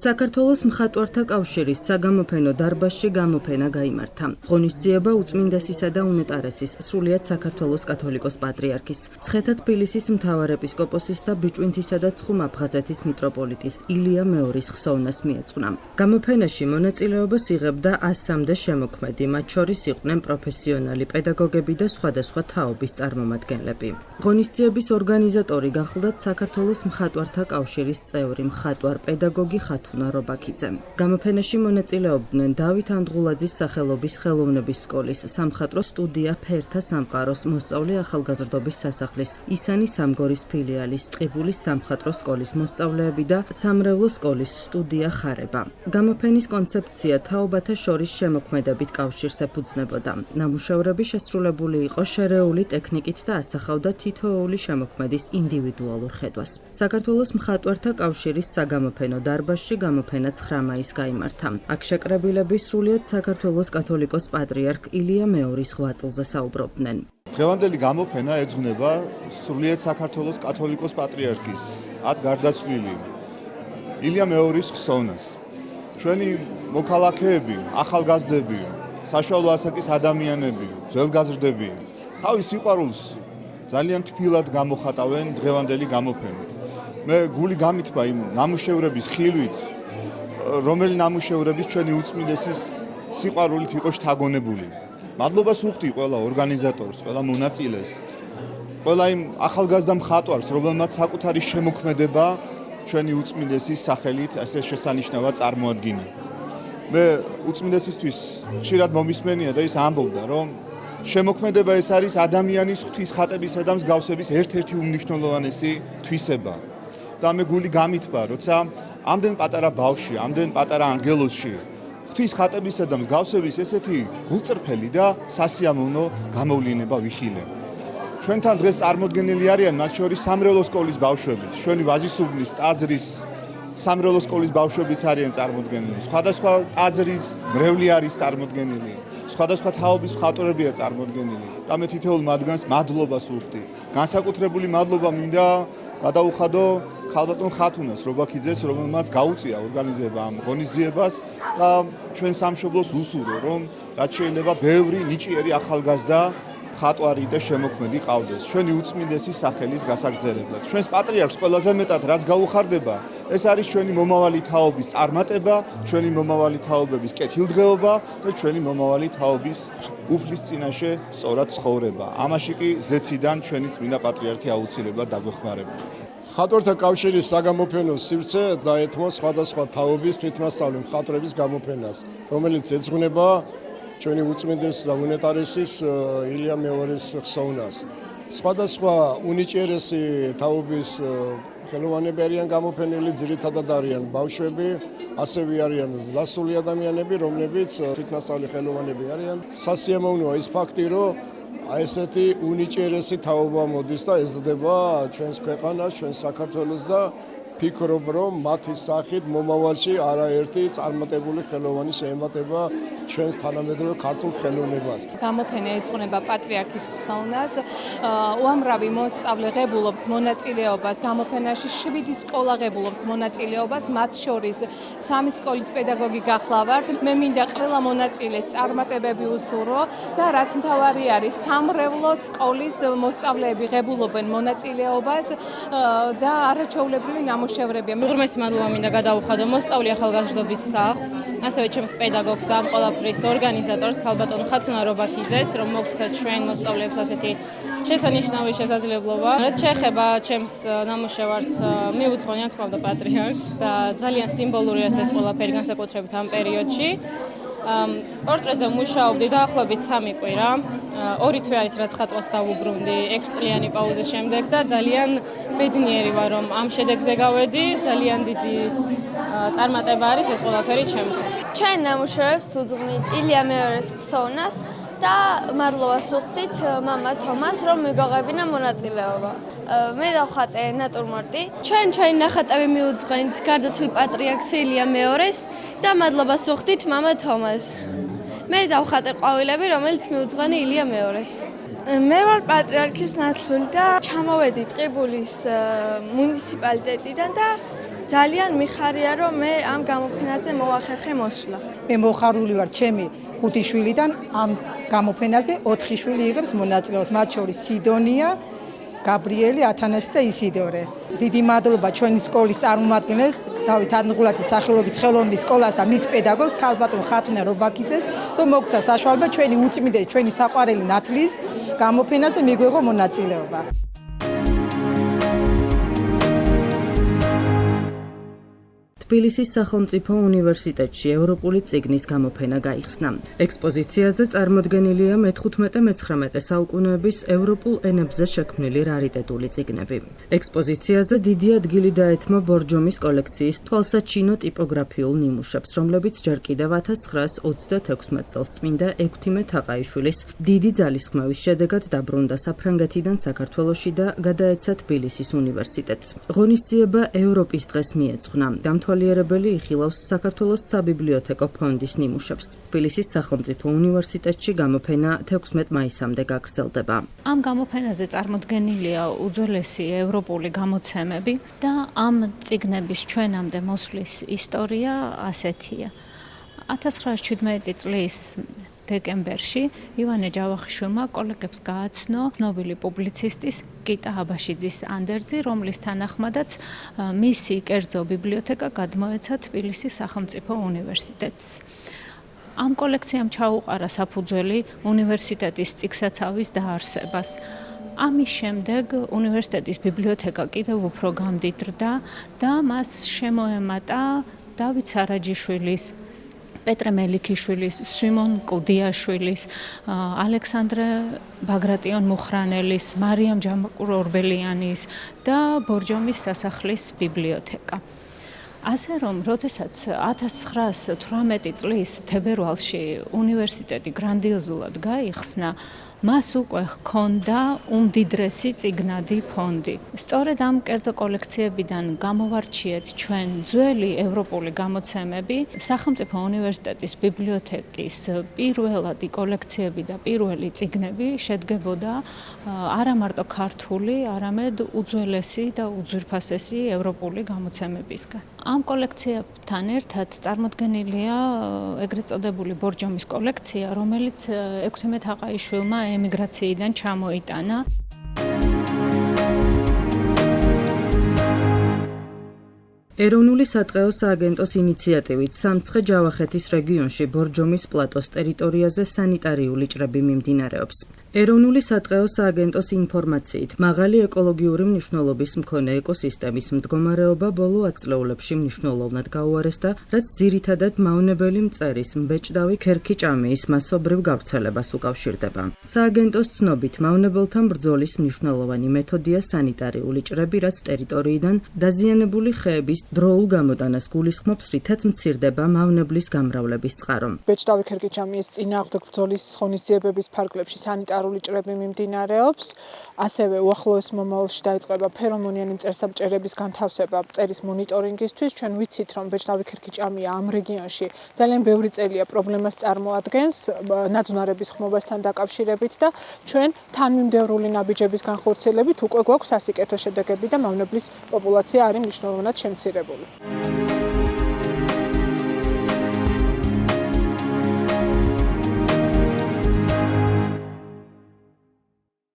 საქართველოს მხატვართა კავშირის საგამოფენო დარბაზში გამოფენა გაიმართა. ღონისძიება უწმინდესისა და უნეტარესის, სრულიად საქართველოს კათოლიკოს პატრიარქის, ცხეთა თბილისის მთავარეპისკოპოსის და ბიჭვინთისა და ცხუმ-აფხაზეთის მიტროპოლიტის ილია მეორის ხსოვნას მიეძღვნა. გამოფენაში მონაწილეობას იღებდა 100-მდე შემოქმედი, მათ შორის იყვნენ პროფესიონალი პედაგოგები და სხვადასხვა თაობის წარმომადგენლები. ღონისძიების ორგანიზატორი გახლდათ საქართველოს მხატვართა კავშირის წევრი მხატვარ პედაგოგი თუნა რობაქიძე. გამოფენაში მონაწილეობდნენ დავით ანდღულაძის სახელობის ხელოვნების სკოლის, სამხატვრო სტუდია ფერთა სამყაროს, მოსწავლე ახალგაზრდობის სასახლის, ისანი სამგორის ფილიალის, ტყიბულის სამხატვრო სკოლის მოსწავლეები და სამრევლო სკოლის სტუდია ხარება. გამოფენის კონცეფცია თაობათა შორის შემოქმედებით კავშირს ეფუძნებოდა. ნამუშევრები შესრულებული იყო შერეული ტექნიკით და ასახავდა თითოეული შემოქმედის ინდივიდუალურ ხედვას. საქართველოს მხატვართა კავშირის საგამოფენო დარბაზში გამოფენა 9 მაისს გაიმართა. აქ შეკრებილები სრულიად საქართველოს კათოლიკოს პატრიარქ ილია მეორის ღვაწლზე საუბრობდნენ. დღევანდელი გამოფენა ეძღვნება სრულიად საქართველოს კათოლიკოს პატრიარქის, ათ გარდაცვლილი ილია მეორის ხსოვნას. ჩვენი მოქალაქეები, ახალგაზრდები, საშუალო ასაკის ადამიანები, ძველგაზრდები თავის სიყვარულს ძალიან თბილად გამოხატავენ დღევანდელი გამოფენით. მე გული გამითბა იმ ნამუშევრების ხილვით, რომელი ნამუშევრების ჩვენი უწმინდესის სიყვარულით იყო შთაგონებული. მადლობას ვუხდი ყველა ორგანიზატორს, ყველა მონაწილეს, ყველა იმ ახალგაზრდა მხატვარს, რომელმაც საკუთარი შემოქმედება ჩვენი უწმინდესის სახელით ასე შესანიშნავად წარმოადგინა. მე უწმინდესისთვის ხშირად მომისმენია და ის ამბობდა, რომ შემოქმედება ეს არის ადამიანის ღვთისხატებისა და მსგავსების ერთ-ერთი უმნიშვნელოვანესი თვისება. და მე გული გამითბა, როცა ამდენ პატარა ბავშვი, ამდენ პატარა ანგელოზში ღვთის ხატებისა და მსგავსების ესეთი გულწრფელი და სასიამოვნო გამოვლინება ვიხილე. ჩვენთან დღეს წარმოდგენილი არიან მათ შორის სამრევლო სკოლის ბავშვები, ჩვენი ვაზისუბნის ტაძრის სამრევლო სკოლის ბავშვებიც არიან წარმოდგენილი, სხვადასხვა ტაძრის მრევლი არის წარმოდგენილი, სხვადასხვა თაობის მხატვრებია წარმოდგენილი და მე თითოეულ მათგანს მადლობას ვუხდი. განსაკუთრებული მადლობა მინდა გადაუხადო ქალბატონ ხათუნას რობაქიძეს, რომელმაც გაუწია ორგანიზება ამ ღონისძიებას და ჩვენ სამშობლოს უსურვო, რომ რაც შეიძლება ბევრი ნიჭიერი ახალგაზრდა ხატვარი და შემოქმედი ყავდეს ჩვენი უწმინდესის სახელის გასაგრძელებლად. ჩვენს პატრიარქს ყველაზე მეტად რაც გაუხარდება, ეს არის ჩვენი მომავალი თაობის წარმატება, ჩვენი მომავალი თაობების კეთილდღეობა და ჩვენი მომავალი თაობის უფლის წინაშე სწორად ცხოვრება. ამაში კი ზეციდან ჩვენი წმინდა პატრიარქი აუცილებლად დაგვეხმარება. მხატვართა კავშირის საგამოფენო სივრცე დაეთმო სხვადასხვა თაობის თვითნასწავლი მხატვრების გამოფენას, რომელიც ეძღვნება ჩვენი უწმინდეს და უნეტარესის ილია მეორის ხსოვნას. სხვადასხვა უნიჭიერესი თაობის ხელოვანები არიან გამოფენილი, ძირითადად არიან ბავშვები, ასევე არიან ზრდასრული ადამიანები, რომლებიც თვითნასწავლი ხელოვანები არიან. სასიამოვნოა ის ფაქტი, რომ ესეთი უნიჭიერესი თაობა მოდის და ეზრდება ჩვენს ქვეყანას, ჩვენს საქართველოს და ფიქრობ, რომ მათი სახით მომავალში არაერთი წარმატებული ხელოვანი შეემატება ჩვენს თანამედროვე ქართულ ხელოვნებას. გამოფენა ეძღვნება პატრიარქის ხსოვნას, უამრავი მოსწავლე ღებულობს მონაწილეობას გამოფენაში, 7 სკოლა ღებულობს მონაწილეობას, მათ შორის 3 სკოლის პედაგოგი გახლავართ. მე მინდა ყველა მონაწილეს წარმატებები უსურვო და რაც მთავარი არის, სამრევლო სკოლის მოსწავლეები ღებულობენ მონაწილეობას და არაჩვეულებრივი ნამუშევრებია. უღრმესი მადლობა მინდა გადაუხადო მოსწავლე ახალგაზრდობის სახლს, ასევე ჩემს პედაგოგს და ამ ყველაფრის ორგანიზატორს ქალბატონ ხათუნა რობაქიძეს, რომ მოგცა ჩვენ მოსწავლეებს ასეთი შესანიშნავი შესაძლებლობა. რაც შეეხება ჩემს ნამუშევარს, მიუძღვნა თქმა უნდა პატრიარქს და ძალიან სიმბოლურია ეს ყველაფერი განსაკუთრებით ამ პერიოდში. პორტრეტზე მუშაობდი დაახლოებით 3 კვირა. 2 თვე არის რაც ხატვას დავუბრუნდი 6 წლიანი პაუზის შემდეგ და ძალიან ბედნიერი ვარ რომ ამ შედეგზე გავედი. ძალიან დიდი წარმატება არის ეს ყველაფერი ჩემთვის. ჩვენ ნამუშევრებს უძღვნით ილია მეორის ხსოვნას და მადლობას ვუხდით მამა თომას, რომ მიგოღებინა მონაწილეობა. მე დავხატე ნატურმორტი. ჩვენი ნახატები მიუძღვენით გარდაცვლილ პატრიარქს ილია მეორის და მადლობას ვუხდით მამა თომას. მე დავხატე ყვავილები, რომელიც მიუძღვენი ილია მეორის. მე ვარ პატრიარქის ნაცვლი და ჩამოვედი ტყიბულის მუნიციპალიტეტიდან და ძალიან მიხარია, რომ მე ამ გამოფენაზე მოვახერხე მოსვლა. მე მოხარული ვარ ჩემი 5 შვილიდან ამ გამოფენაზე 4 შვილი იღებს მონაწილეობას, მათ შორის სიდონია, გაბრიელი, ათანასი და ისიდორე. დიდი მადლობა ჩვენი სკოლის წარმომადგენლებს, დავით ანღულაძის სახელობის ხელოვნების სკოლას და მის პედაგოგს, ქალბატონ ხათუნა რობაქიძეს, რომ მოგცა საშუალება ჩვენი უწმინდეს, ჩვენი საყვარელი ნათლის გამოფენაზე მიგვეღო მონაწილეობა. თბილისის სახელმწიფო უნივერსიტეტში ევროპული წიგნის გამოფენა გაიხსნა. ექსპოზიციაზე წარმოდგენილია მე-15-მე-19 საუკუნეების ევროპულ ენებზე შექმნილი რარიტეტული წიგნები. ექსპოზიციაზე დიდი ადგილი დაეთმო ბორჯომის კოლექციის თვალსაჩინო ტიპოგრაფიულ ნიმუშებს, რომლებიც ჯერ კიდევ 1936 წელს წმინდა ექვთიმე თაყაიშვილის დიდი ძალისხმევის შედეგად დაბრუნდა საფრანგეთიდან საქართველოში და გადაეცა თბილისის უნივერსიტეტს. ღონისძიება ევროპის დღეს მიეძღვნა. დამთვალიერებელი იხილავს საქართველოს საბიბლიოთეკო ფონდის ნიმუშებს. თბილისის სახელმწიფო უნივერსიტეტში გამოფენა 16 მაისამდე გაგრძელდება. ამ გამოფენაზე წარმოდგენილია უძველესი ევროპული გამოცემები და ამ წიგნების ჩვენამდე მოსვლის ისტორია ასეთია. 1917 წლის დეკემბერში ივანე ჯავახიშვილმა კოლეგებს გააცნო ცნობილი პუბლიცისტის კიტა აბაშიძის ანდერძი, რომლის თანახმადაც მისი კერძო ბიბლიოთეკა გადმოეცა თბილისის სახელმწიფო უნივერსიტეტს. ამ კოლექციამ ჩაუყარა საფუძველი უნივერსიტეტის წიგსაცავის დაარსებას. ამის შემდეგ უნივერსიტეტის ბიბლიოთეკა კიდევ უფრო გამდიდრდა და მას შემოემატა დავით სარაჯიშვილის, პეტრე მელიქიშვილის, სიმონ კლდიაშვილის, ალექსანდრე ბაგრატიონ მუხრანელის, მარიამ ჯამაკურ-ორბელიანის და ბორჯომის სასახლის ბიბლიოთეკა. ასე რომ, როდესაც 1918 წლის თებერვალში უნივერსიტეტი გრანდიოზულად გაიხსნა, მას უკვე ჰქონდა უმდიდრესი წიგნადი ფონდი. სწორედ ამ კერძო კოლექციებიდან გამოვარჩიეთ ჩვენ ძველი ევროპული გამოცემები, სახელმწიფო უნივერსიტეტის ბიბლიოთეკის პირველადი კოლექციები და პირველი წიგნები შედგებოდა არა მარტო ქართული, არამედ უძველესი და უძვირფასესი ევროპული გამოცემებისგან. ამ კოლექციებთან ერთად წარმოდგენილია ეგრეთ წოდებული ბორჯომის კოლექცია, რომელიც ექვთიმე თაყაიშვილმა ემიგრაციიდან ჩამოიტანა. ეროვნული სატყეო სააგენტოს ინიციატივით სამცხე-ჯავახეთის რეგიონში ბორჯომის პლატოს ტერიტორიაზე სანიტარიული ჭრები მიმდინარეობს. ეროვნული სატყეო სააგენტოს ინფორმაციით, მაღალი ეკოლოგიური მნიშვნელობის მქონე ეკოსისტემის მდგომარეობა ბოლო ათწლეულებში მნიშვნელოვნად გაუარესდა, რაც ძირითადად მავნებელი მწერის მბეჭდავი ქერქიჭამიის მასობრივ გავრცელებას უკავშირდება. სააგენტოს ცნობით, მავნებელთან ბრძოლის მნიშვნელოვანი მეთოდია სანიტარიული ჭრები, რაც ტერიტორიიდან დაზიანებული ხეების დროულ გამოტანას გულისხმობს, რითაც მცირდება მავნებლის გამრავლების წყარო. ბეჭდავი ქერქიჭამიის წინააღმდეგ ბრძოლის ღონისძიებების ფარგლებში სანიტარული ჭრები მიმდინარეობს. ასევე უახლოეს მომავალში დაიწყება ფერომონიანი მწერსაბჭერების განთავსება მწერის მონიტორინგისთვის. ჩვენ ვიცით, რომ ბეჭდავი ქერქიჭამია ამ რეგიონში ძალიან ბევრი წელია პრობლემას წარმოადგენს ნაძვნარების ხმობასთან დაკავშირებით და ჩვენ თანმიმდევრული ნაბიჯების განხორციელებით უკვე გვაქვს სასიკეთო შედეგები და მავნებლის პოპულაცია არის მნიშვნელოვნად შემცირებული.